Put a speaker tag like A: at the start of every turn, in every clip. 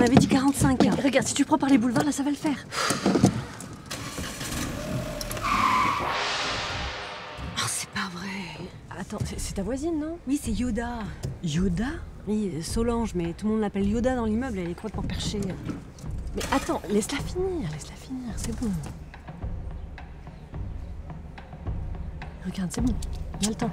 A: m'avait dit 45.
B: Oui,
A: regarde, si tu prends par les boulevards, là, ça va le faire. Oh, c'est pas vrai.
B: Attends, c'est ta voisine, non?
A: Oui, c'est Yoda.
B: Yoda?
A: Oui, Solange, mais tout le monde l'appelle Yoda dans l'immeuble, elle est complètement perchée.
B: Mais attends, laisse-la finir, c'est bon. Regarde, c'est bon, il y a le temps.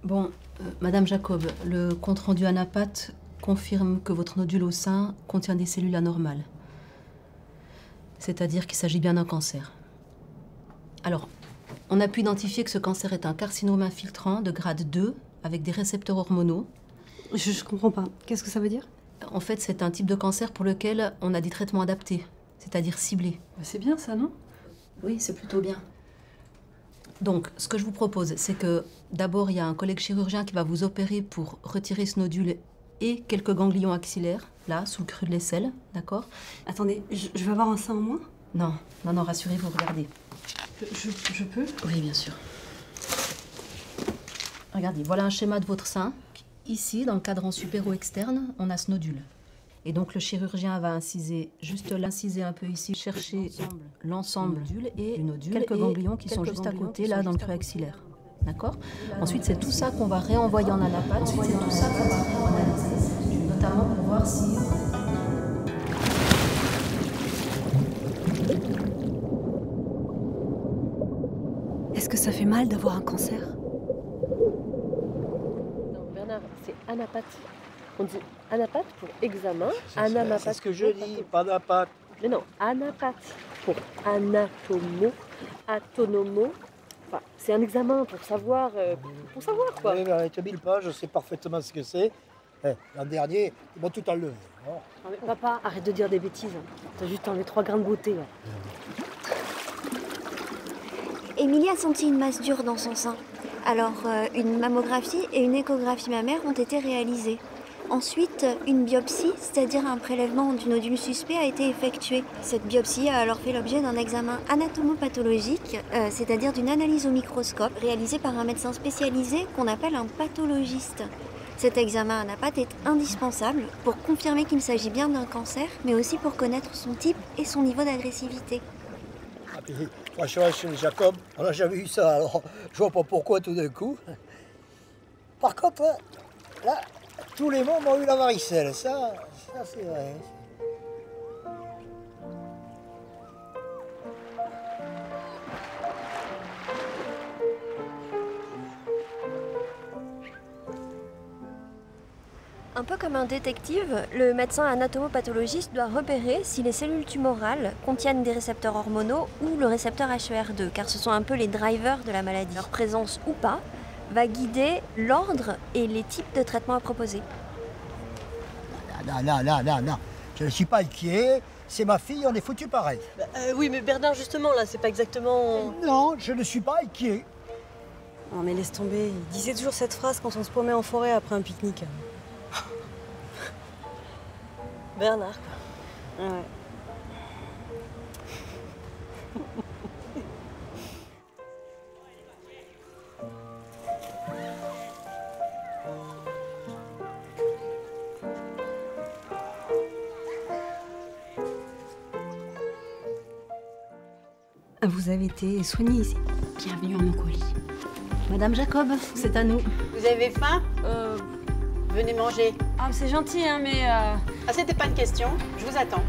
C: Bon, Madame Jacob, le compte-rendu ANAPAT confirme que votre nodule au sein contient des cellules anormales. C'est-à-dire qu'il s'agit bien d'un cancer. Alors, on a pu identifier que ce cancer est un carcinome infiltrant de grade 2 avec des récepteurs hormonaux.
A: Je comprends pas. Qu'est-ce que ça veut dire?
C: En fait, c'est un type de cancer pour lequel on a des traitements adaptés, c'est-à-dire ciblés.
A: C'est bien ça, non?
C: Oui, c'est plutôt bien. Donc, ce que je vous propose, c'est que d'abord, il y a un collègue chirurgien qui va vous opérer pour retirer ce nodule et quelques ganglions axillaires, là, sous le creux de l'aisselle, d'accord?
A: Attendez, je vais avoir un sein en moins?
C: Non, rassurez-vous, regardez.
A: Je peux?
C: Oui, bien sûr. Regardez, voilà un schéma de votre sein. Ici, dans le cadran supéro-externe, on a ce nodule. Et donc, le chirurgien va inciser juste là, inciser un peu ici, chercher l'ensemble du nodule, quelques ganglions qui sont juste à côté, là, dans le creux axillaire. D'accord? Ensuite, c'est tout ça qu'on va réenvoyer en ANAPAT. Ensuite, c'est tout ça qu'on va réanalyser, notamment pour voir si...
A: Est-ce que ça fait mal d'avoir un cancer?
B: Non, Bernard, c'est ANAPAT. On dit ANAPAT pour examen, ANAPAT.
D: C'est ce que je dis, pas ANAPAT.
B: Mais non, ANAPAT pour autonomo. Enfin, c'est un examen pour savoir quoi.
D: Oui, mais te mille pas, je sais parfaitement ce que c'est. L'an dernier, ils m'ont tout enlevé.
B: Non, mais papa, arrête de dire des bêtises. T'as juste enlevé 3 grains de beauté. Là.
E: Émilie a senti une masse dure dans son sein. Alors, une mammographie et une échographie mammaire ont été réalisées. Ensuite, une biopsie, c'est-à-dire un prélèvement du nodule suspect, a été effectuée. Cette biopsie a alors fait l'objet d'un examen anatomopathologique, c'est-à-dire d'une analyse au microscope réalisée par un médecin spécialisé qu'on appelle un pathologiste. Cet examen ANAPAT est indispensable pour confirmer qu'il s'agit bien d'un cancer, mais aussi pour connaître son type et son niveau d'agressivité.
D: Ah, puis, franchement, chez Jacob, on n'a jamais eu ça, alors je vois pas pourquoi tout d'un coup. Par contre, là, tous les membres ont eu la varicelle, ça c'est vrai.
E: Un peu comme un détective, le médecin anatomopathologiste doit repérer si les cellules tumorales contiennent des récepteurs hormonaux ou le récepteur HER2, car ce sont un peu les drivers de la maladie. Leur présence ou pas va guider l'ordre et les types de traitements à proposer.
D: Non, je ne suis pas inquiet, c'est ma fille, on est foutu pareil.
B: Oui, mais Bernard, justement, là, c'est pas exactement...
D: Non, je ne suis pas inquiet.
A: Non mais laisse tomber, il disait toujours cette phrase quand on se promenait en forêt après un pique-nique.
B: Bernard, quoi.
A: Ouais. Vous avez été soignée ici. Bienvenue en mon colis.
C: Madame Jacob, c'est à nous.
F: Vous avez faim? Venez manger.
A: Ah, c'est gentil, hein, mais...
F: Ah, c'était pas une question. Je vous attends.